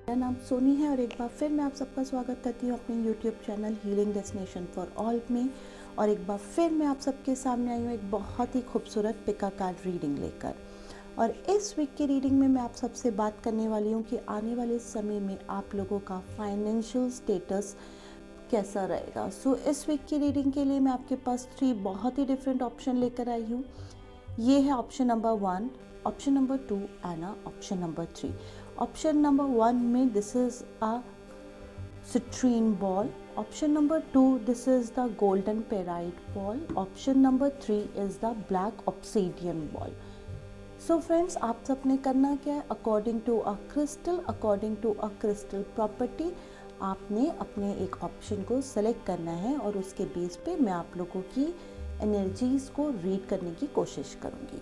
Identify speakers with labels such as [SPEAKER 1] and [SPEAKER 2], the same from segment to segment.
[SPEAKER 1] मेरा नाम सोनी है और एक बार फिर मैं आप सबका स्वागत करती हूँ अपने YouTube channel healing destination for all में। और एक बार फिर मैं आप सबके सामने आई हूँ एक बहुत ही खूबसूरत पिका कार्ड रीडिंग लेकर। और इस वीक की रीडिंग में मैं आप सबसे बात करने वाली हूँ कि आने वाले समय में आप लोगों का फाइनेंशियल स्टेटस कैसा रहेगा। सो इस वीक की रीडिंग के लिए मैं आपके पास 3 बहुत ही डिफरेंट ऑप्शन लेकर आई हूँ। ये है option number 1, option number 2 and option number 3। Option number 1 में this is a citrine ball. Option number 2, this is the golden pyrite ball. Option number 3 is the black obsidian ball. So friends, आप सबने करना क्या है, according to a crystal property आपने अपने एक option को सेलेक्ट करना है और उसके बेस पे मैं आप लोगों की एनर्जीज को रीड करने की कोशिश करूँगी।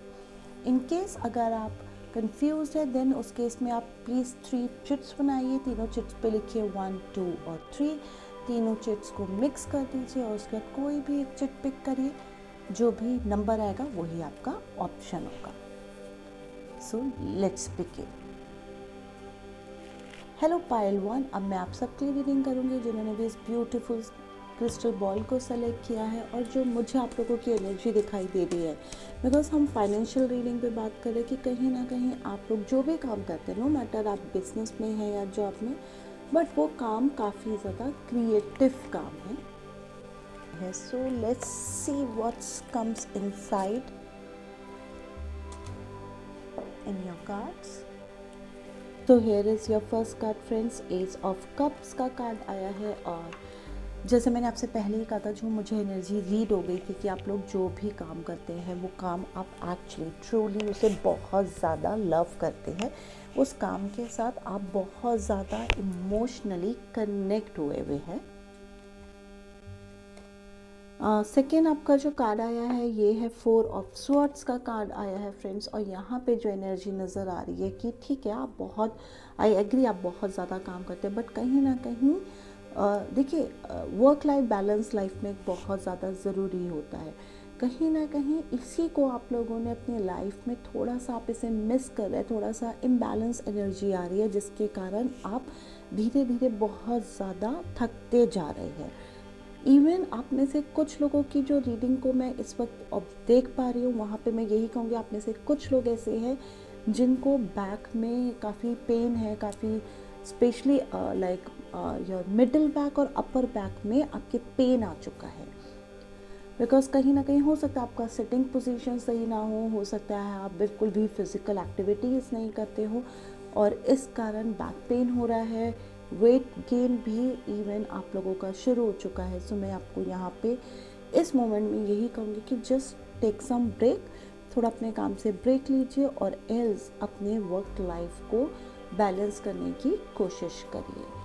[SPEAKER 1] इन केस अगर आप कंफ्यूज है देन उस केस में आप प्लीज़ 3 चिट्स बनाइए। तीनों चिट्स पे लिखिए 1, 2 और 3। तीनों चिट्स को मिक्स कर दीजिए और उसके बाद कोई भी एक चिट पिक करिए, जो भी नंबर आएगा वही आपका ऑप्शन होगा। So let's begin. Hello pile 1, अब मैं आप सबके लिए रीडिंग करूँगी जिन्होंने भी इस ब्यूटीफुल क्रिस्टल बॉल को सेलेक्ट किया है और जो मुझे आप लोगों की एनर्जी दिखाई दे रही है। बिकॉज हम फाइनेंशियल रीडिंग पे बात करें कि कहीं ना कहीं आप लोग जो भी काम करते हैं, नो मैटर आप बिजनेस में हैं या जॉब में, बट वो काम काफ़ी ज़्यादा क्रिएटिव काम है। So let's see what's comes inside in your cards. तो here is your first card friends, ace of cups का कार्ड आया है। और जैसे मैंने आपसे पहले ही कहा था, जो मुझे एनर्जी रीड हो गई थी कि आप लोग जो भी काम करते हैं वो काम आप एक्चुअली ट्रूली उसे बहुत ज़्यादा लव करते हैं। उस काम के साथ आप बहुत ज़्यादा इमोशनली कनेक्ट हुए हैं। सेकेंड आपका जो कार्ड आया है ये है 4 ऑफ स्वॉर्ड्स का कार्ड आया है फ्रेंड्स। और यहाँ पे जो एनर्जी नज़र आ रही है कि ठीक है, आप बहुत, आई एग्री, आप बहुत ज़्यादा काम करते हैं, बट कहीं ना कहीं देखिए, वर्क लाइफ बैलेंस लाइफ में बहुत ज़्यादा ज़रूरी होता है। कहीं ना कहीं इसी को आप लोगों ने अपनी लाइफ में थोड़ा सा आप इसे मिस कर रहे हैं, थोड़ा सा इम्बैलेंस एनर्जी आ रही है जिसके कारण आप धीरे धीरे बहुत ज़्यादा थकते जा रहे हैं। इवन आप में से कुछ लोगों की जो रीडिंग को मैं इस वक्त अब देख पा रही हूँ, वहाँ पे मैं यही कहूँगी, आप में से कुछ लोग ऐसे हैं जिनको बैक में काफ़ी पेन है, काफ़ी specially like your middle back और अपर बैक में आपके पेन आ चुका है। बिकॉज कहीं ना कहीं हो सकता है आपका सिटिंग पोजीशन सही ना हो सकता है आप बिल्कुल भी फिजिकल एक्टिविटीज़ नहीं करते हो और इस कारण बैक पेन हो रहा है। वेट गेन भी इवन आप लोगों का शुरू हो चुका है। सो मैं आपको यहाँ पे इस मोमेंट में यही कहूँगी कि जस्ट टेक सम ब्रेक, थोड़ा अपने काम से ब्रेक लीजिए और एल्स अपने वर्क लाइफ को बैलेंस करने की कोशिश करिए।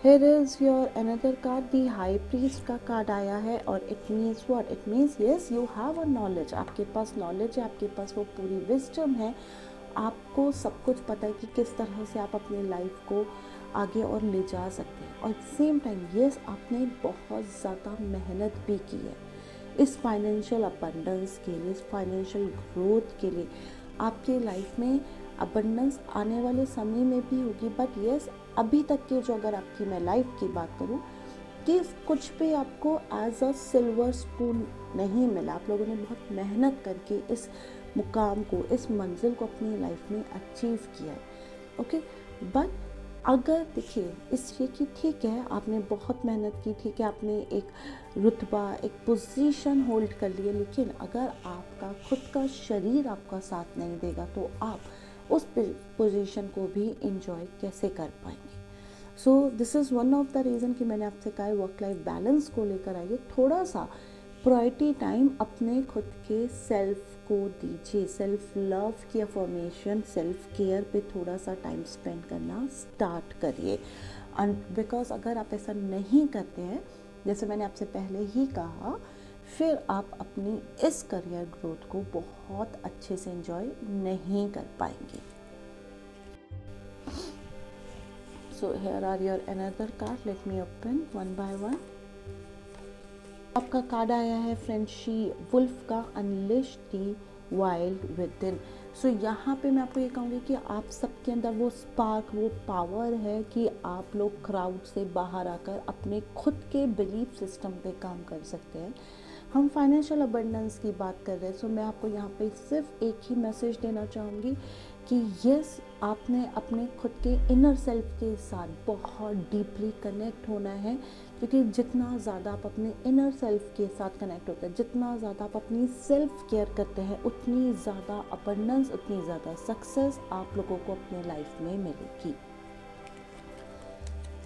[SPEAKER 1] Here is your another card, the High Priest का कार्ड आया है और it means what? It means yes, you have a knowledge, आपके पास नॉलेज है, आपके पास वो पूरी विजडम है, आपको सब कुछ पता है कि किस तरह से आप अपनी लाइफ को आगे और ले जा सकते हैं। और सेम टाइम यस, आपने बहुत ज़्यादा मेहनत भी की है इस फाइनेंशियल अबंडेंस के लिए, इस फाइनेंशियल ग्रोथ के लिए। आपके लाइफ में अबंडेंस आने वाले समय में भी होगी, बट यस, अभी तक की जो अगर आपकी मैं लाइफ की बात करूं कि कुछ भी आपको एज अ सिल्वर स्पून नहीं मिला। आप लोगों ने बहुत मेहनत करके इस मुकाम को, इस मंजिल को अपनी लाइफ में अचीव किया है। ओके, बट अगर देखिए इसलिए कि ठीक है आपने बहुत मेहनत की, ठीक है आपने एक रुतबा, एक पोजीशन होल्ड कर लिया, लेकिन अगर आपका खुद का शरीर आपका साथ नहीं देगा तो आप उस पोजीशन को भी इंजॉय कैसे कर पाएंगे। So this is one of the reason कि मैंने आपसे कहा है वर्क लाइफ बैलेंस को लेकर आइए, थोड़ा सा प्रायोरिटी टाइम अपने खुद के सेल्फ को दीजिए। सेल्फ लव की अफर्मेशन, सेल्फ केयर पे थोड़ा सा टाइम स्पेंड करना स्टार्ट करिए। बिकॉज अगर आप ऐसा नहीं करते हैं, जैसे मैंने आपसे पहले ही कहा, फिर आप अपनी इस करियर ग्रोथ को बहुत अच्छे से एंजॉय नहीं कर पाएंगे। So here are your another card, let me open one by one. आपका कार्ड आया है फ्रेंड शी वुल्फ का, unleash the wild within. So यहाँ पे मैं आपको ये कहूँगी कि आप सबके अंदर वो स्पार्क, वो पावर है कि आप लोग क्राउड से बाहर आकर अपने खुद के बिलीफ सिस्टम पे काम कर सकते हैं। हम फाइनेंशियल अबंडेंस की बात कर रहे हैं, सो मैं आपको यहाँ पे सिर्फ एक ही मैसेज देना चाहूँगी कि यस, आपने अपने खुद के इनर सेल्फ के साथ बहुत डीपली कनेक्ट होना है, क्योंकि जितना ज़्यादा आप अपने इनर सेल्फ के साथ कनेक्ट होते हैं, जितना ज़्यादा आप अपनी सेल्फ केयर करते हैं, उतनी ज़्यादा अबंडेंस, उतनी ज़्यादा सक्सेस आप लोगों को अपने लाइफ में मिलेगी।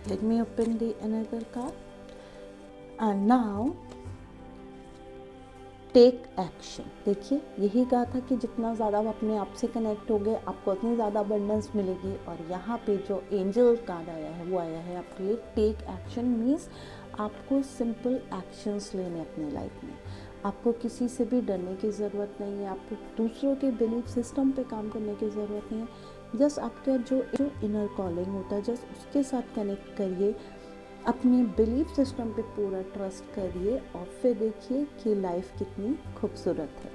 [SPEAKER 1] Let me open the another card and now take action. देखिए, यही कहा था कि जितना ज़्यादा आप अपने आप से कनेक्ट होगे, आपको उतनी ज़्यादा अबंडेंस मिलेगी। और यहाँ पे जो एंजल कार्ड आया है वो आया है आपके लिए टेक एक्शन। मीन्स आपको सिंपल एक्शंस लेने अपने लाइफ में। आपको किसी से भी डरने की ज़रूरत नहीं है, आपको दूसरों के बिलीफ सिस्टम पे काम करने की ज़रूरत नहीं है। जस्ट आपका जो इनर कॉलिंग होता है, जस्ट उसके साथ कनेक्ट करिए, अपने बिलीफ सिस्टम पे पूरा ट्रस्ट करिए और फिर देखिए कि लाइफ कितनी खूबसूरत है।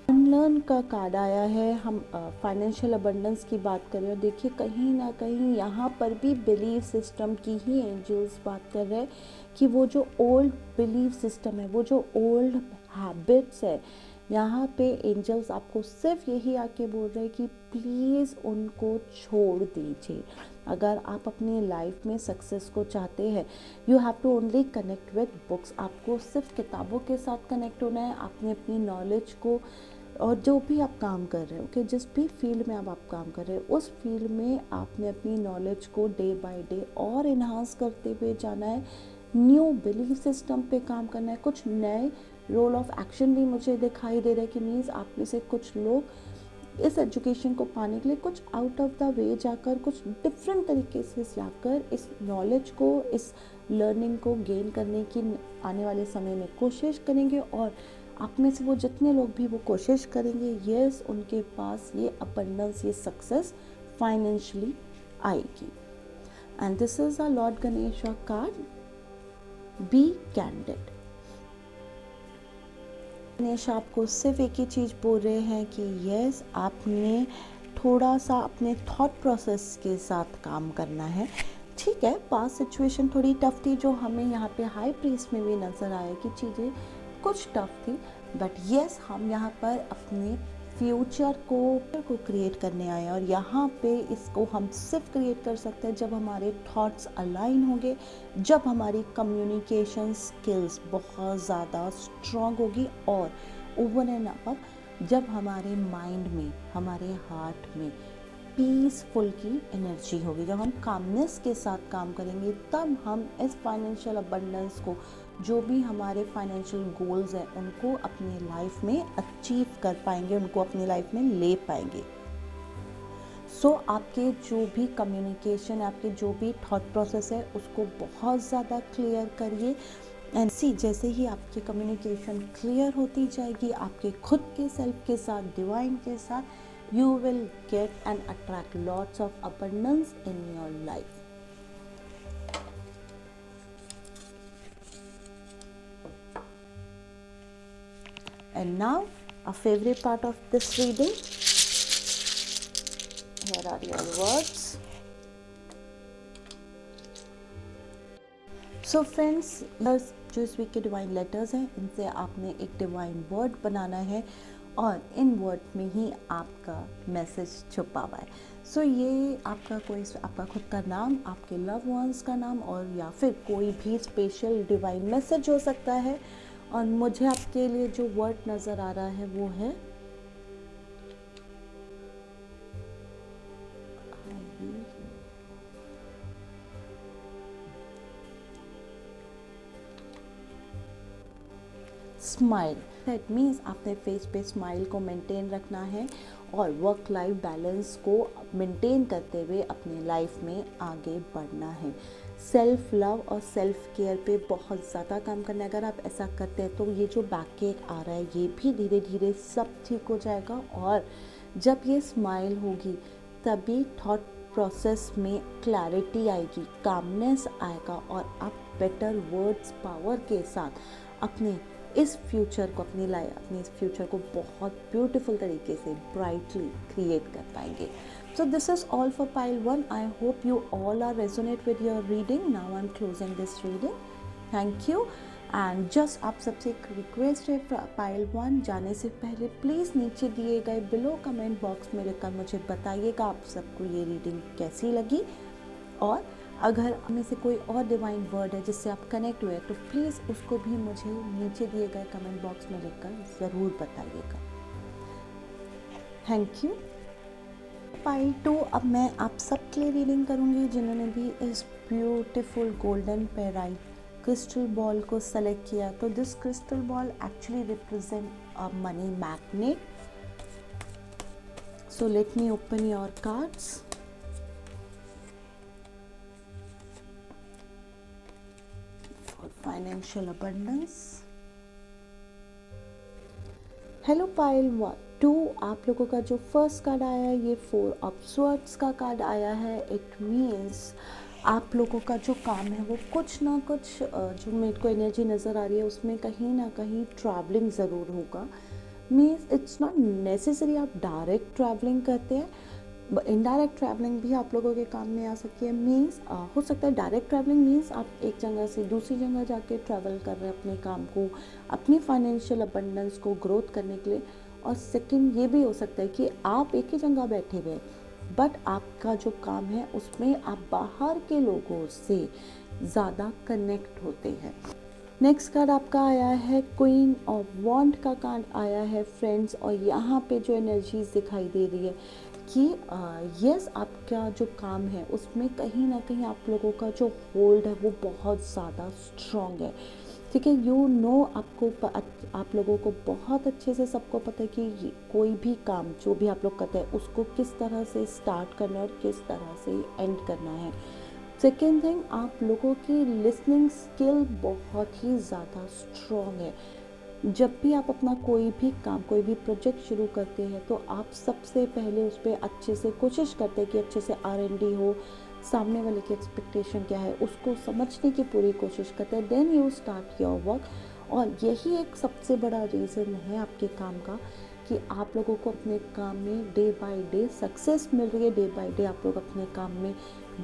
[SPEAKER 1] अनलर्न का कार्ड आया है। हम फाइनेंशियल अबंडेंस की बात करें और देखिए कहीं ना कहीं यहाँ पर भी बिलीफ सिस्टम की ही एंजल्स बात कर रहे हैं कि वो जो ओल्ड बिलीफ सिस्टम है, वो जो ओल्ड हैबिट्स है, यहाँ पे एंजल्स आपको सिर्फ यही आके बोल रहे हैं कि प्लीज़ उनको छोड़ दीजिए। अगर आप अपनी लाइफ में सक्सेस को चाहते हैं, you have to only connect with books. आपको सिर्फ किताबों के साथ कनेक्ट होना है। आपने अपनी नॉलेज को, और जो भी आप काम कर रहे हो, कि जिस भी फील्ड में आप काम कर रहे हो, उस फील्ड में आपने अपनी नॉलेज को डे बाय डे और इन्हांस करते हुए जाना है। न्यू बिलीफ सिस्टम पे काम करना है। कुछ नए रोल ऑफ एक्शन भी मुझे दिखाई दे रहा है कि मीन्स आप में से कुछ लोग इस एजुकेशन को पाने के लिए कुछ आउट ऑफ द वे जाकर, कुछ डिफरेंट तरीके से जाकर इस नॉलेज को, इस लर्निंग को गेन करने की आने वाले समय में कोशिश करेंगे। और आप में से वो जितने लोग भी वो कोशिश करेंगे, यस, उनके पास ये अबंडेंस, ये सक्सेस फाइनेंशियली आएगी। And this is a lord Ganesh card, be candid. Ganesh आपको सिर्फ एक ही चीज़ बोल रहे हैं कि यस, आपने थोड़ा सा अपने थॉट प्रोसेस के साथ काम करना है। ठीक है, पास्ट सिचुएशन थोड़ी टफ थी, जो हमें यहाँ पे हाई प्रीस्ट में भी नज़र आया कि चीज़ें कुछ टफ थी, बट यस, हम यहाँ पर अपने फ्यूचर को क्रिएट करने आए हैं। और यहाँ पे इसको हम सिर्फ क्रिएट कर सकते हैं जब हमारे थॉट्स अलाइन होंगे, जब हमारी कम्युनिकेशन स्किल्स बहुत ज़्यादा स्ट्रॉन्ग होगी, और ओवर एंड अबव जब हमारे माइंड में, हमारे हार्ट में पीसफुल की एनर्जी होगी। जब हम कामनेस के साथ काम करेंगे, तब हम इस फाइनेंशियल अबंडेंस को, जो भी हमारे फाइनेंशियल गोल्स हैं, उनको अपनी लाइफ में अचीव कर पाएंगे, उनको अपनी लाइफ में ले पाएंगे। सो आपके जो भी कम्युनिकेशन, आपके जो भी थॉट प्रोसेस है, उसको बहुत ज़्यादा क्लियर करिए। एंड सी, जैसे ही आपकी कम्युनिकेशन क्लियर होती जाएगी आपके खुद के सेल्फ के साथ, डिवाइन के साथ, you will get and attract lots of abundance in your life. And now a favorite part of this reading. Here are your words. So friends, जो इस वीक के डिवाइन लेटर्स हैं, इनसे आपने एक डिवाइन वर्ड बनाना है और इन वर्ड में ही आपका मैसेज छुपा हुआ है। सो ये आपका आपका खुद का नाम, आपके लव वंस का नाम, और या फिर कोई भी स्पेशल डिवाइन मैसेज हो सकता है। और मुझे आपके लिए जो वर्ड नज़र आ रहा है वो है स्माइल। दैट मीन्स आपने फेस पे स्माइल को मेंटेन रखना है और वर्क लाइफ बैलेंस को मेंटेन करते हुए अपनी लाइफ में आगे बढ़ना है। सेल्फ लव और सेल्फ केयर पे बहुत ज़्यादा काम करना है। अगर आप ऐसा करते हैं तो ये जो बैक केक आ रहा है, ये भी धीरे धीरे सब ठीक हो जाएगा। और जब ये स्माइल होगी, तभी थॉट प्रोसेस में क्लैरिटी आएगी, कामनेस आएगा, और आप बेटर वर्ड्स पावर के साथ अपने इस फ्यूचर को अपने इस फ्यूचर को बहुत ब्यूटीफुल तरीके से ब्राइटली क्रिएट कर पाएंगे. So this is all for pile 1. I hope you all are resonate with your reading. Now I'm closing this reading. Thank you. And just आप सबसे एक रिक्वेस्ट है, पाइल 1 जाने से पहले प्लीज़ नीचे दिए गए बिलो कमेंट बॉक्स में लिखकर मुझे बताइएगा आप सबको ये रीडिंग कैसी लगी, और अगर में से कोई और डिवाइन वर्ड है जिससे आप कनेक्ट हुए तो प्लीज़ उसको भी मुझे नीचे दिए गए कमेंट बॉक्स में लिखकर ज़रूर बताइएगा. Thank you. पाइल 2 अब मैं आप सबके लिए रीडिंग करूँगी जिन्होंने भी इस ब्यूटीफुल गोल्डन पेराइट क्रिस्टल बॉल को सेलेक्ट किया. तो this crystal ball actually represent a money magnet. So let me open your cards. For financial abundance. Hello pile 2, आप लोगों का जो फर्स्ट कार्ड आया है ये 4 ऑफ स्वॉर्ड्स का कार्ड आया है. इट मीन्स आप लोगों का जो काम है वो कुछ ना कुछ जो मेरे को एनर्जी नज़र आ रही है उसमें कहीं ना कहीं ट्रैवलिंग ज़रूर होगा. मीन्स इट्स नॉट नेसेसरी आप डायरेक्ट ट्रैवलिंग करते हैं, इनडायरेक्ट ट्रैवलिंग भी आप लोगों के काम में आ सकती है. मीन्स हो सकता है डायरेक्ट ट्रैवलिंग मीन्स आप एक जगह से दूसरी जगह जाके ट्रैवल कर रहे हैं अपने काम को, अपनी फाइनेंशियल अबंडेंस को ग्रोथ करने के लिए. और सेकंड ये भी हो सकता है कि आप एक ही जगह बैठे हुए बट आपका जो काम है उसमें आप बाहर के लोगों से ज़्यादा कनेक्ट होते हैं. नेक्स्ट कार्ड आपका आया है क्वीन ऑफ वॉन्ड का कार्ड आया है फ्रेंड्स. और यहाँ पे जो एनर्जीज दिखाई दे रही है कि यस आपका जो काम है उसमें कहीं ना कहीं आप लोगों का जो होल्ड है वो बहुत ज़्यादा स्ट्रॉन्ग है. ठीक है, यू नो आप लोगों को बहुत अच्छे से सबको पता है कि कोई भी काम जो भी आप लोग करते हैं उसको किस तरह से स्टार्ट करना है और किस तरह से एंड करना है. सेकेंड थिंग, आप लोगों की लिसनिंग स्किल बहुत ही ज़्यादा स्ट्रॉन्ग है. जब भी आप अपना कोई भी काम कोई भी प्रोजेक्ट शुरू करते हैं तो आप सबसे पहले उस पर अच्छे से कोशिश करते हैं कि अच्छे से R&D हो, सामने वाले की एक्सपेक्टेशन क्या है उसको समझने की पूरी कोशिश करते हैं. Then you start your work. और यही एक सबसे बड़ा रीज़न है आपके काम का कि आप लोगों को अपने काम में डे बाय डे सक्सेस मिल रही है. डे बाय डे आप लोग अपने काम में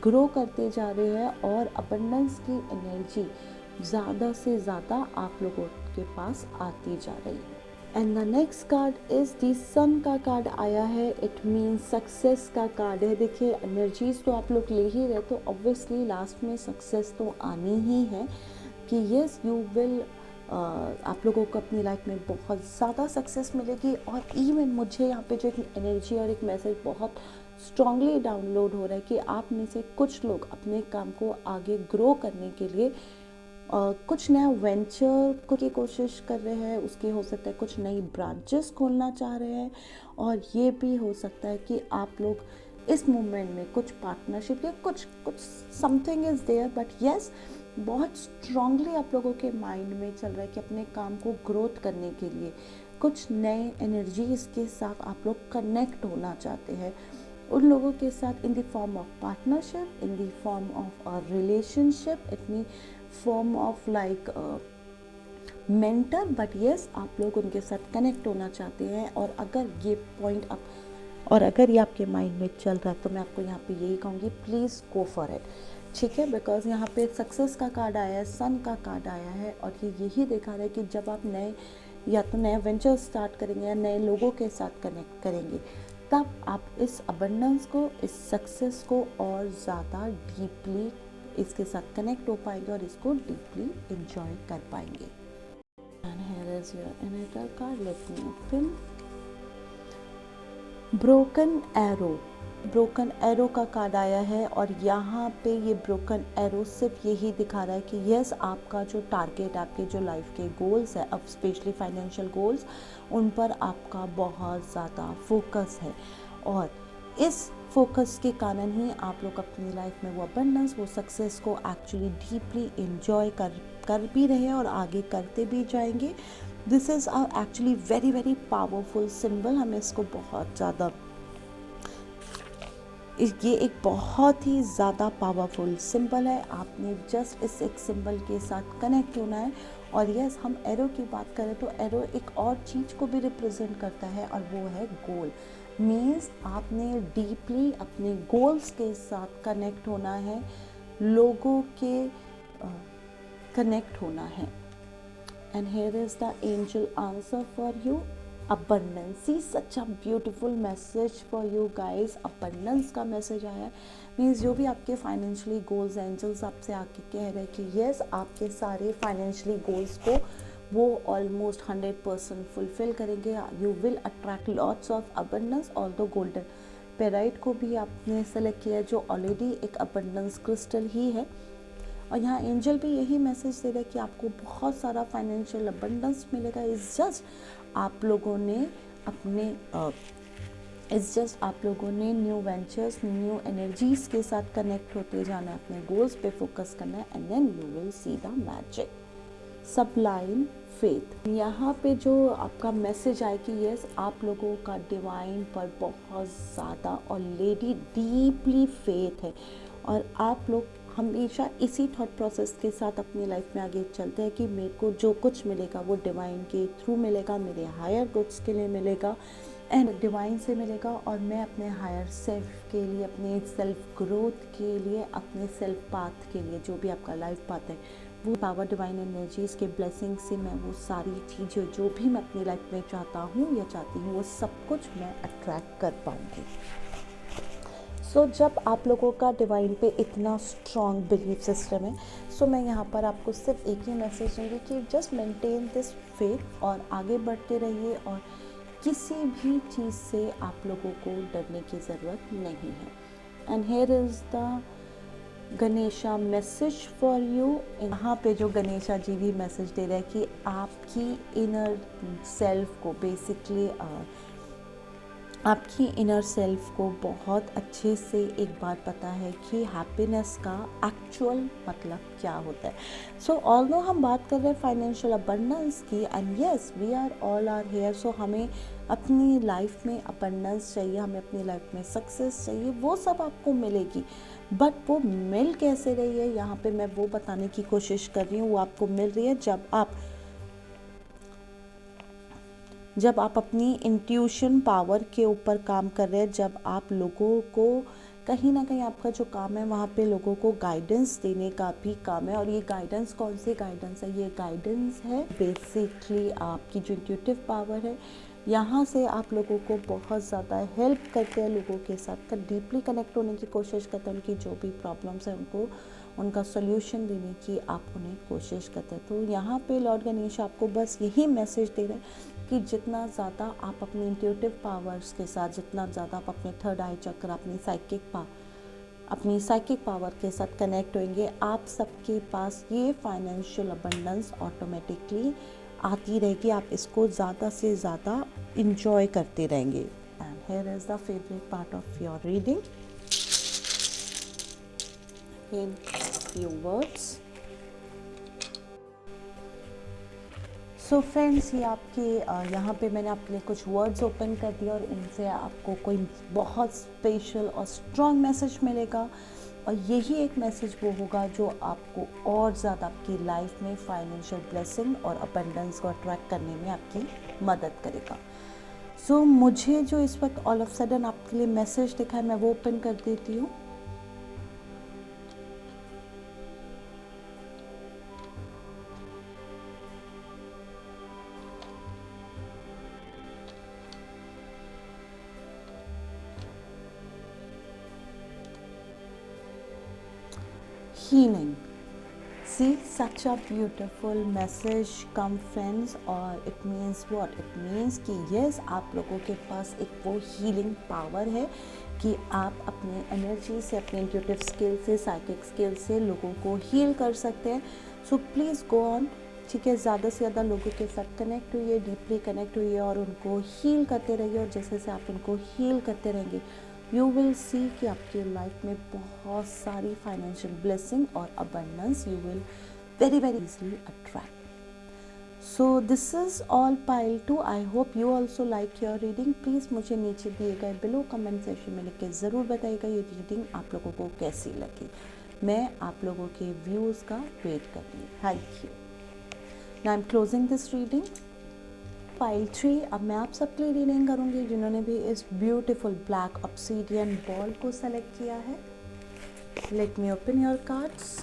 [SPEAKER 1] ग्रो करते जा रहे हैं और अबंडेंस की एनर्जी ज़्यादा से ज़्यादा आप लोगों के पास आती जा रही है. And the next card is the sun का कार्ड आया है. इट मीन्स सक्सेस का कार्ड है. देखिए एनर्जीज तो आप लोग ले ही रहे तो ऑब्वियसली लास्ट में सक्सेस तो आनी ही है कि यस यू विल आप लोगों को अपनी लाइफ में बहुत ज़्यादा सक्सेस मिलेगी. और इवन मुझे यहाँ पे जो एक एनर्जी और एक मैसेज बहुत स्ट्रांगली डाउनलोड हो रहा है कि आप में से कुछ लोग अपने काम को आगे ग्रो करने के लिए कुछ नया वेंचर की कोशिश कर रहे हैं. उसके हो सकता है कुछ नई ब्रांचेस खोलना चाह रहे हैं. और ये भी हो सकता है कि आप लोग इस मोमेंट में कुछ पार्टनरशिप या कुछ something is there. But yes बहुत स्ट्रांगली आप लोगों के माइंड में चल रहा है कि अपने काम को ग्रोथ करने के लिए कुछ नए एनर्जीज के साथ आप लोग कनेक्ट होना चाहते हैं. उन लोगों के साथ in the form of partnership, in the form of a relationship, इतनी form of like mentor. But yes आप लोग उनके साथ कनेक्ट होना चाहते हैं. और अगर ये पॉइंट अगर ये आपके माइंड में चल रहा है तो मैं आपको यहाँ पे यही कहूँगी प्लीज़ गो फॉर इट. ठीक है, बिकॉज यहाँ पे सक्सेस का कार्ड आया है, सन का कार्ड आया है और ये यही दिखा रहा है कि जब आप नए वेंचर स्टार्ट करेंगे या नए लोगों के साथ कनेक्ट करेंगे तब आप इस अबंडेंस को, इस सक्सेस को और ज़्यादा डीपली इसके साथ कनेक्ट हो पाएंगे और इसको डीपली एंजॉय कर पाएंगे. And here is your energy card. Let me open. Broken arrow का कार्ड आया है और यहाँ पे ये ब्रोकन एरो सिर्फ यही दिखा रहा है कि यस आपका जो टारगेट, आपके जो लाइफ के गोल्स है, अब स्पेशली फाइनेंशियल गोल्स, उन पर आपका बहुत ज़्यादा फोकस है. और इस फोकस के कारण ही आप लोग अपनी लाइफ में वो अबंडेंस, वो सक्सेस को एक्चुअली डीपली एंजॉय कर भी रहे हैं और आगे करते भी जाएंगे. This is actually very very powerful symbol. हमें इसको बहुत ज़्यादा ये एक बहुत ही ज़्यादा पावरफुल सिंबल है. आपने जस्ट इस एक सिंबल के साथ कनेक्ट होना है और यस, हम एरो की बात करें तो एरो एक और चीज़ को भी रिप्रेजेंट करता है और वो है गोल। मीन्स आपने डीपली अपने गोल्स के साथ कनेक्ट होना है, लोगों के कनेक्ट होना है। And here is the angel answer for you. Abundance. See, such a beautiful message for you guys. Abundance का मैसेज आया है। मीन्स जो भी आपके फाइनेंशियली गोल्स, एंजल्स आपसे आके कह रहे हैं कि यस, आपके सारे फाइनेंशियली गोल्स को वो ऑलमोस्ट 100% फुलफिल करेंगे। You will attract lots of abundance. Although golden pyrite को भी आपने सेलेक्ट किया जो ऑलरेडी एक अबंडेंस क्रिस्टल ही है। और यहाँ एंजल भी यही मैसेज दे रहा है कि आपको बहुत सारा फाइनेंशियल अबंडेंस मिलेगा। इट्स जस्ट आप लोगों ने न्यू वेंचर्स, न्यू एनर्जीज के साथ कनेक्ट होते जाना है, अपने गोल्स पे फोकस करना है, and then you will see the magic. Sublime faith, यहाँ पे जो आपका मैसेज आए कि यस, आप लोगों का डिवाइन पर बहुत ज़्यादा ऑलरेडी डीपली फेथ है और आप लोग हमेशा इसी थॉट प्रोसेस के साथ अपनी लाइफ में आगे चलते हैं कि मेरे को जो कुछ मिलेगा वो डिवाइन के थ्रू मिलेगा, मेरे हायर गुड्स के लिए मिलेगा एंड डिवाइन से मिलेगा। और मैं अपने हायर सेल्फ के लिए, अपने सेल्फ ग्रोथ के लिए, अपने सेल्फ पाथ के लिए, जो भी आपका लाइफ पाथ है, वो पावर डिवाइन एनर्जीज के ब्लेसिंग से मैं वो सारी चीज़ें जो भी मैं अपनी लाइफ में चाहता हूँ या चाहती हूँ वो सब कुछ मैं अट्रैक्ट कर पाऊँगी। सो जब आप लोगों का डिवाइन पे इतना स्ट्रॉन्ग बिलीफ सिस्टम है, सो मैं यहाँ पर आपको सिर्फ एक ही मैसेज दूँगी कि जस्ट मेंटेन दिस फेथ और आगे बढ़ते रहिए और किसी भी चीज़ से आप लोगों को डरने की ज़रूरत नहीं है। And here is the Ganesha message for you. यहाँ पे जो गणेशा जी भी मैसेज दे रहे हैं कि आपकी इनर सेल्फ को बेसिकली आपकी इनर सेल्फ को बहुत अच्छे से एक बात पता है कि हैप्पीनेस का एक्चुअल मतलब क्या होता है। सो ऑल्दो हम बात कर रहे हैं फाइनेंशियल अबंडेंस की, and yes, we are all are here. So हमें अपनी लाइफ में अबंडेंस चाहिए, हमें अपनी लाइफ में सक्सेस चाहिए, वो सब आपको मिलेगी, बट वो मिल कैसे रही है यहाँ पे मैं वो बताने की कोशिश कर रही हूँ। वो आपको मिल रही है जब आप अपनी इंट्यूशन पावर के ऊपर काम कर रहे हैं, जब आप लोगों को कहीं ना कहीं आपका जो काम है वहाँ पे लोगों को गाइडेंस देने का भी काम है। और ये गाइडेंस कौन सी गाइडेंस है? ये गाइडेंस है बेसिकली आपकी जो इंट्यूटिव पावर है, यहाँ से आप लोगों को बहुत ज़्यादा हेल्प करते हैं, लोगों के साथ डीपली कनेक्ट होने की कोशिश करते हैं, उनकी जो भी प्रॉब्लम्स है उनको उनका सॉल्यूशन देने की आप उन्हें कोशिश करते हैं। तो यहाँ पे लॉर्ड गणेश आपको बस यही मैसेज दे रहे हैं कि जितना ज़्यादा आप अपनी इंट्यूटिव पावर्स के साथ, जितना ज़्यादा आप अपने थर्ड आई चक्र, अपनी साइकिक पावर के साथ कनेक्ट होंगे, आप सबके पास ये फाइनेंशियल अबंडेंस ऑटोमेटिकली आती रहेगी। आप इसको ज़्यादा से ज़्यादा इंजॉय करते रहेंगे। And here is the favourite part of your reading in few words. So friends, ये आपके यहाँ पे मैंने आपके लिए कुछ वर्ड्स ओपन कर दिया और इनसे आपको कोई बहुत स्पेशल और स्ट्रॉन्ग मैसेज मिलेगा। और यही एक मैसेज वो होगा जो आपको और ज़्यादा आपकी लाइफ में फाइनेंशियल ब्लेसिंग और अबंडेंस को अट्रैक्ट करने में आपकी मदद करेगा। सो मुझे जो इस वक्त ऑल ऑफ सडन आपके लिए मैसेज दिखा है, मैं वो ओपन कर देती हूँ। Healing. See, such a beautiful message come friends, और it means what? It means कि yes, आप लोगों के पास एक वो healing power है कि आप अपने एनर्जी से, अपने इंट्यूटिव स्किल से, साइकिक स्किल से लोगों को हील कर सकते हैं। सो प्लीज़ गो ऑन, ठीक है, ज़्यादा से ज़्यादा लोगों के साथ कनेक्ट हुइए, डीपली कनेक्ट हुइए और उनको हील करते रहिए। और जैसे जैसे आप उनको हील करते रहेंगे, यू विल सी कि आपकी लाइफ में बहुत सारी फाइनेंशियल ब्लेसिंग और abundance you will very easily attract. So this is all pile 2। I hope you also like your reading. Please मुझे नीचे दिए गए बिलो कमेंट सेक्शन में लिख के ज़रूर बताइएगा ये रीडिंग आप लोगों को कैसी लगी। मैं आप लोगों के व्यूज़ का वेट कर रही हूँ। Thank you. Now I am closing this reading. Pile 3, अब मैं आप सबके लिए रीडिंग करूँगी जिन्होंने भी इस ब्यूटीफुल ब्लैक ऑब्सीडियन बॉल को सेलेक्ट किया है। Late me open your cards.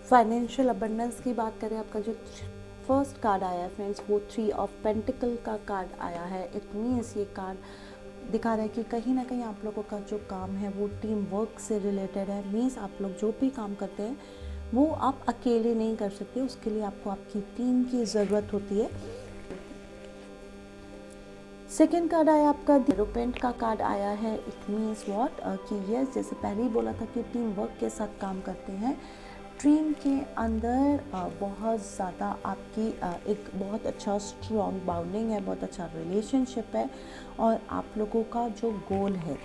[SPEAKER 1] Financial abundance की बात करें, आपका जो फर्स्ट कार्ड आया है फ्रेंड्स, वो 3 ऑफ पेंटिकल का कार्ड आया है। इट मीन्स ये कार्ड दिखा रहा है कि कहीं ना कहीं आप लोगों का जो काम है वो टीम वर्क से रिलेटेड है। मीन्स आप लोग जो भी काम करते हैं वो आप अकेले नहीं कर सकते, उसके लिए आपको आपकी टीम की ज़रूरत होती है। सेकेंड कार्ड आया आपका एरोपेंट का कार्ड आया है। इट मीन्स व्हाट कि यस, जैसे पहले ही बोला था कि टीम वर्क के साथ काम करते हैं। टीम के अंदर बहुत ज़्यादा आपकी एक बहुत अच्छा स्ट्रॉन्ग बाउंडिंग है, बहुत अच्छा रिलेशनशिप है, और आप लोगों का जो गोल है,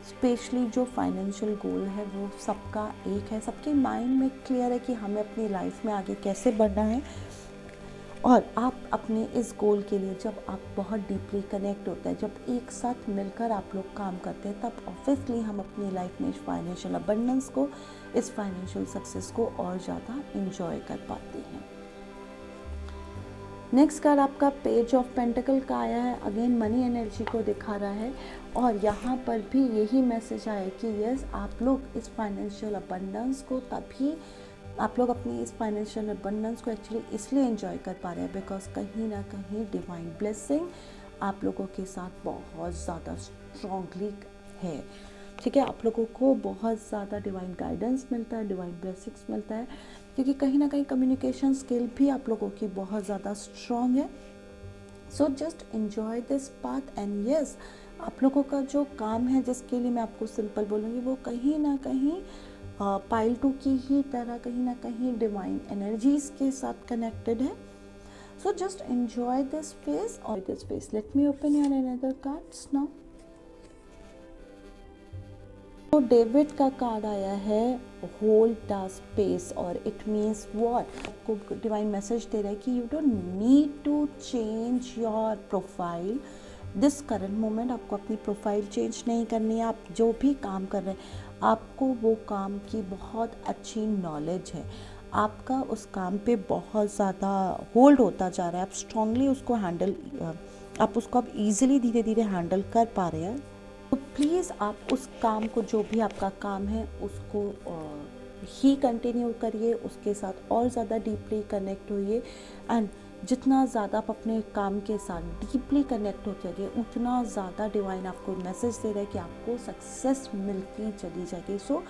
[SPEAKER 1] स्पेशली जो फाइनेंशियल गोल है, वो सबका एक है। सबके माइंड में क्लियर है कि हमें अपनी लाइफ में आगे कैसे बढ़ना है। और आप अपने इस गोल के लिए जब आप बहुत डीपली कनेक्ट होते हैं, जब एक साथ मिलकर आप लोग काम करते हैं, तब ऑब्वियसली हम अपनी लाइफ में इस फाइनेंशियल अबंडेंस को, इस फाइनेंशियल सक्सेस को और ज़्यादा इंजॉय कर पाते हैं। नेक्स्ट कार्ड आपका पेज ऑफ पेंटिकल का आया है। अगेन मनी एनर्जी को दिखा रहा है, और यहाँ पर भी यही मैसेज आया कि यस, आप लोग इस फाइनेंशियल अबंडेंस को तभी, आप लोग अपनी इस फाइनेंशियल अबंडेंस को एक्चुअली इसलिए एंजॉय कर पा रहे हैं बिकॉज कहीं ना कहीं डिवाइन ब्लेसिंग आप लोगों के साथ बहुत ज़्यादा स्ट्रॉन्गली है। ठीक है, आप लोगों को बहुत ज़्यादा डिवाइन गाइडेंस मिलता है, डिवाइन ब्लेसिंग्स मिलता है, क्योंकि कहीं ना कहीं कम्युनिकेशन स्किल भी आप लोगों की बहुत ज़्यादा स्ट्रॉन्ग है। So just enjoy this path and yes, आप लोगों का जो काम है जिसके लिए मैं आपको सिंपल बोलूँगी, वो कहीं ना कहीं पाइल 2 की ही तरह कहीं ना कहीं डिवाइन एनर्जीज के साथ कनेक्टेड है। So just enjoy this phase और this phase. Let me open your another cards now. तो डेविड का कार्ड आया है, होल्ड द स्पेस, और इट मीन्स व्हाट, आपको डिवाइन मैसेज दे रहा है कि you don't need to change your profile this current moment. आपको अपनी प्रोफाइल चेंज नहीं करनी है। आप जो भी काम कर रहे हैं, आपको वो काम की बहुत अच्छी नॉलेज है, आपका उस काम पे बहुत ज़्यादा होल्ड होता जा रहा है, आप स्ट्रांगली उसको हैंडल, आप उसको अब ईजिली धीरे धीरे हैंडल कर पा रहे हैं। तो प्लीज़ आप उस काम को, जो भी आपका काम है, उसको ही कंटिन्यू करिए, उसके साथ और ज़्यादा डीपली कनेक्ट होइए। एंड जितना ज़्यादा आप अपने काम के साथ डीपली कनेक्ट हो जाएंगे, उतना ज़्यादा डिवाइन आपको मैसेज दे रहा है कि आपको सक्सेस मिलती चली जाएगी। सो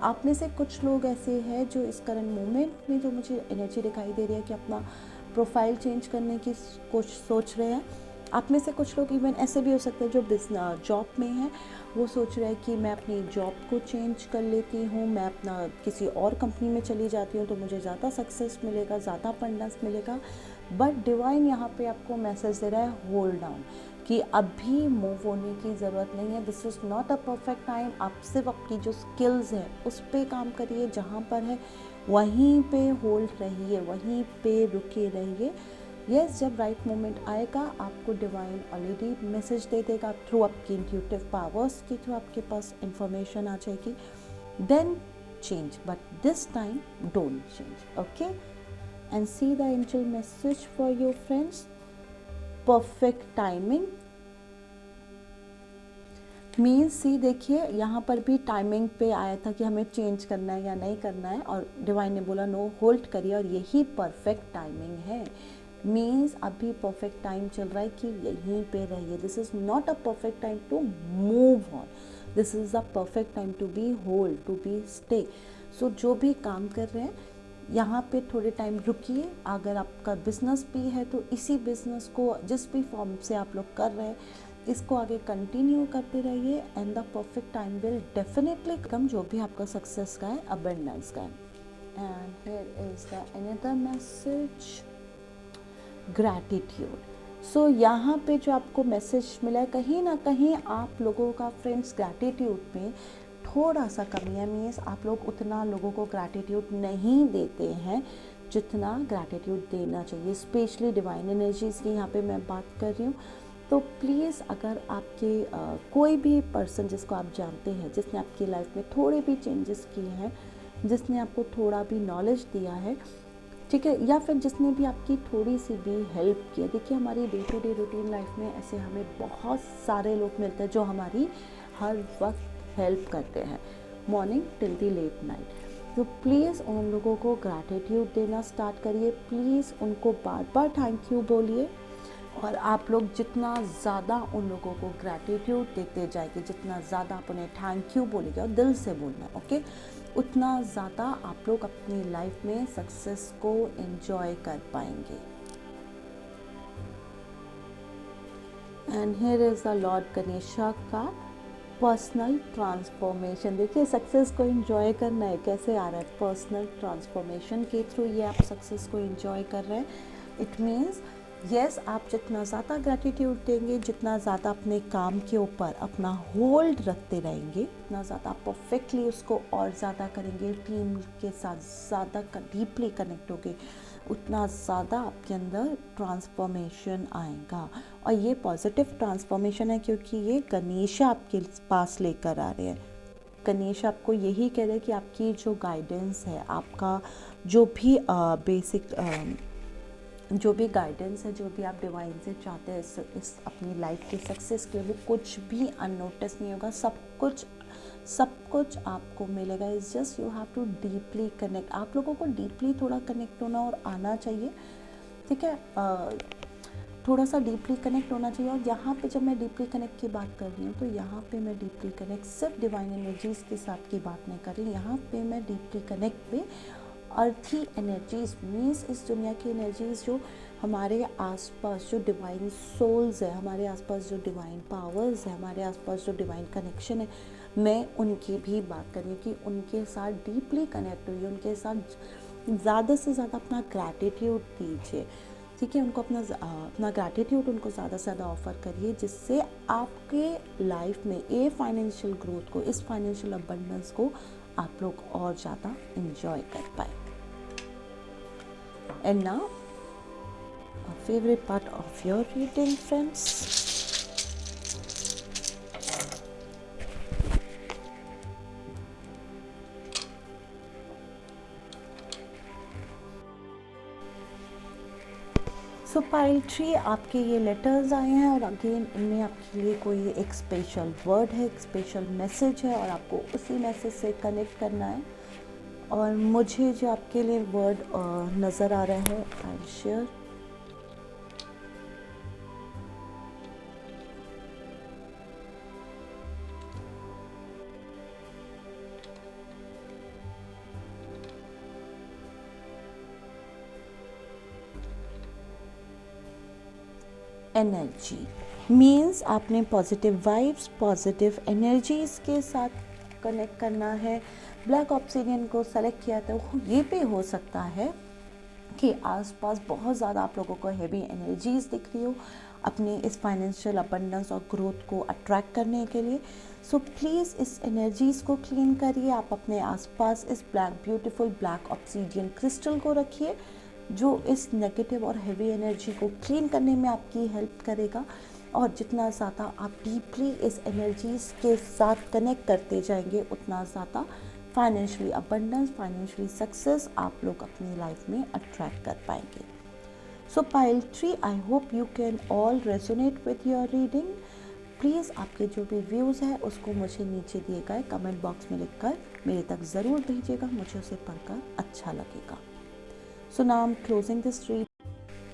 [SPEAKER 1] आप में से कुछ लोग ऐसे हैं जो इस करंट मोमेंट में, जो मुझे एनर्जी दिखाई दे रही है कि अपना प्रोफाइल चेंज करने की कुछ सोच रहे हैं। आप में से कुछ लोग इवन ऐसे भी हो सकते हैं जो बिजनेस जॉब में हैं, वो सोच रहे हैं कि मैं अपनी जॉब को चेंज कर लेती हूँ, मैं अपना किसी और कंपनी में चली जाती हूँ तो मुझे ज़्यादा सक्सेस मिलेगा, ज़्यादा अबंडेंस मिलेगा। बट डिवाइन यहाँ पे आपको मैसेज दे रहा है, होल्ड डाउन, कि अभी मूव होने की ज़रूरत नहीं है। This is not a perfect time. आप सिर्फ आपकी जो स्किल्स हैं उस पर काम करिए, जहाँ पर है वहीं पे होल्ड रहिए, वहीं पे रुके रहिए। यस, जब राइट मोमेंट आएगा आपको डिवाइन ऑलरेडी मैसेज दे देगा थ्रू आपकी इंट्यूटिव पावर्स के थ्रू, आपके पास इंफॉर्मेशन आ जाएगी। Then change, but this time don't change, okay. And see the angel message for your friends, perfect timing means, see देखिए यहाँ पर भी टाइमिंग पे आया था कि हमें चेंज करना है या नहीं करना है, और डिवाइन ने बोला नो, होल्ड करिए, और यही परफेक्ट टाइमिंग है। मीन्स अभी परफेक्ट टाइम चल रहा है कि यहीं पे रहिए। This is not a perfect time to move on, this is a perfect time to be hold, to be stay. So जो भी काम कर रहे हैं यहाँ पे थोड़े टाइम रुकिए। अगर आपका बिजनेस भी है तो इसी बिजनेस को जिस भी फॉर्म से आप लोग कर रहे हैं, इसको आगे कंटिन्यू करते रहिए, and the perfect time will definitely come, जो भी आपका सक्सेस का है, अबंडेंस का है। And here is the another message, gratitude. So यहाँ पे जो आपको मैसेज मिला है, कहीं ना कहीं आप लोगों का फ्रेंड्स ग्रैटिट्यूड में थोड़ा सा कमी है, मीन्स आप लोग उतना लोगों को ग्रैटिट्यूड नहीं देते हैं जितना ग्रैटिट्यूड देना चाहिए, स्पेशली डिवाइन एनर्जीज़ की यहाँ पे मैं बात कर रही हूँ। तो प्लीज़ अगर आपके कोई भी पर्सन जिसको आप जानते हैं, जिसने आपकी लाइफ में थोड़े भी चेंजेस किए हैं, जिसने आपको थोड़ा भी नॉलेज दिया है, ठीक है, या फिर जिसने भी आपकी थोड़ी सी भी हेल्प की है। देखिए हमारी day to day routine life में ऐसे हमें बहुत सारे लोग मिलते हैं जो हमारी हर वक्त हेल्प करते हैं, morning till the late night. तो प्लीज़ उन लोगों को ग्रैटिट्यूड देना स्टार्ट करिए, प्लीज़ उनको बार बार थैंक यू बोलिए। और आप लोग जितना ज़्यादा उन लोगों को ग्रैटिट्यूड देते जाएंगे, जितना ज़्यादा आप उन्हें थैंक यू बोलेंगे, और दिल से बोलना, ओके, उतना ज़्यादा आप लोग अपनी लाइफ में सक्सेस को एंजॉय कर पाएंगे। And here is the Lord Ganesha का पर्सनल ट्रांसफॉर्मेशन। देखिए सक्सेस को एंजॉय करना है, कैसे आ रहा है, पर्सनल ट्रांसफॉर्मेशन के थ्रू ये आप सक्सेस को एंजॉय कर रहे हैं। इट मीन्स यस, आप जितना ज़्यादा ग्रैटिट्यूड देंगे, जितना ज़्यादा अपने काम के ऊपर अपना होल्ड रखते रहेंगे, उतना ज़्यादा परफेक्टली उसको और ज़्यादा करेंगे, टीम के साथ ज़्यादा डीपली कनेक्ट होगे, उतना ज़्यादा आपके अंदर ट्रांसफॉर्मेशन आएगा। और ये पॉजिटिव ट्रांसफॉर्मेशन है क्योंकि ये गणेश आपके पास लेकर आ रहे हैं। गणेश आपको यही कह रहे हैं कि आपकी जो गाइडेंस है, आपका जो भी बेसिक जो भी गाइडेंस है, जो भी आप डिवाइन से चाहते हैं इस अपनी लाइफ के सक्सेस के लिए, वो कुछ भी अननोटिस नहीं होगा। सब कुछ आपको मिलेगा। It's just you have to deeply connect. आप लोगों को डीपली थोड़ा कनेक्ट होना और आना चाहिए, ठीक है, थोड़ा सा डीपली कनेक्ट होना चाहिए। और यहाँ पे जब मैं डीपली कनेक्ट की बात कर रही हूँ, तो यहाँ पे मैं डीपली कनेक्ट सिर्फ डिवाइन एनर्जीज़ के साथ की बात नहीं कर रही। यहाँ पे मैं डीपली कनेक्ट पे अर्थी एनर्जीज़, मीन्स इस दुनिया की एनर्जीज़ जो हमारे आसपास जो डिवाइन सोल्स है, हमारे आसपास जो डिवाइन पावर्स है, हमारे आसपास जो डिवाइन कनेक्शन है, मैं उनकी भी बात कर रही हूँ कि उनके साथ डीपली कनेक्ट हुई, उनके साथ ज़्यादा से ज़्यादा अपना ग्रैटिट्यूड दीजिए, ठीक है, उनको अपना ग्रैटिट्यूड उनको ज़्यादा से ज़्यादा ऑफ़र करिए, जिससे आपके लाइफ में ये फाइनेंशियल ग्रोथ को, इस फाइनेंशियल अबंडेंस को आप लोग और ज़्यादा इंजॉय कर पाए। And now, a favorite part of your reading, friends. So pile 3 आपके ये लेटर्स आए हैं और अगेन इनमें आपके लिए कोई एक स्पेशल वर्ड है, एक स्पेशल मैसेज है और आपको उसी मैसेज से कनेक्ट करना है। और मुझे जो आपके लिए वर्ड नज़र आ रहा है, आई शेयर। एनर्जी मीन्स आपने पॉजिटिव वाइब्स, पॉजिटिव एनर्जीज़ के साथ कनेक्ट करना है। ब्लैक ऑब्सिडियन को सेलेक्ट किया तो ये भी हो सकता है कि आसपास बहुत ज़्यादा आप लोगों को हैवी एनर्जीज़ दिख रही हो अपने इस फाइनेंशियल अबंडेंस और ग्रोथ को अट्रैक्ट करने के लिए। सो प्लीज़ इस एनर्जीज़ को क्लीन करिए। आप अपने आसपास इस ब्यूटीफुल ब्लैक ऑब्सिडियन क्रिस्टल को रखिए, जो इस नेगेटिव और हैवी एनर्जी को क्लीन करने में आपकी हेल्प करेगा। और जितना ज़्यादा आप डीपली इस एनर्जीज़ के साथ कनेक्ट करते जाएंगे, उतना ज़्यादा फाइनेंशियली अबंडेंस, फाइनेंशियली सक्सेस आप लोग अपनी लाइफ में अट्रैक्ट कर पाएंगे। सो pile 3, I hope you can all resonate with your reading. Please आपके जो भी व्यूज़ है उसको मुझे नीचे दिए गए कमेंट बॉक्स में लिखकर मेरे तक ज़रूर भेजिएगा, मुझे उसे पढ़कर अच्छा लगेगा। So now I'm closing this reading.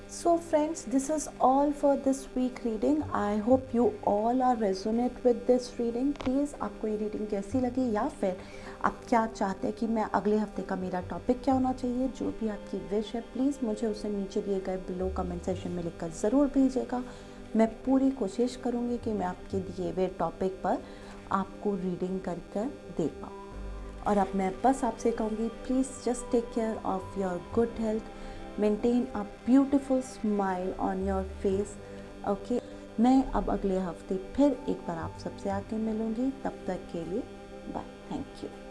[SPEAKER 1] So friends, this is all for this week reading. I hope you all are resonate with this reading. Please आपको ये reading कैसी लगी, या फिर आप क्या चाहते हैं कि मैं अगले हफ्ते का मेरा टॉपिक क्या होना चाहिए, जो भी आपकी विश है प्लीज़ मुझे उसे नीचे दिए गए बिलो कमेंट सेक्शन में लिखकर ज़रूर भेजिएगा। मैं पूरी कोशिश करूँगी कि मैं आपके दिए हुए टॉपिक पर आपको रीडिंग कर दे पाऊँ। और अब मैं बस आपसे कहूँगी, please just take care of your good health, maintain a beautiful smile on your face, okay. मैं अब अगले हफ्ते फिर एक बार आप सबसे आके मिलूँगी, तब तक के लिए बाय। Thank you.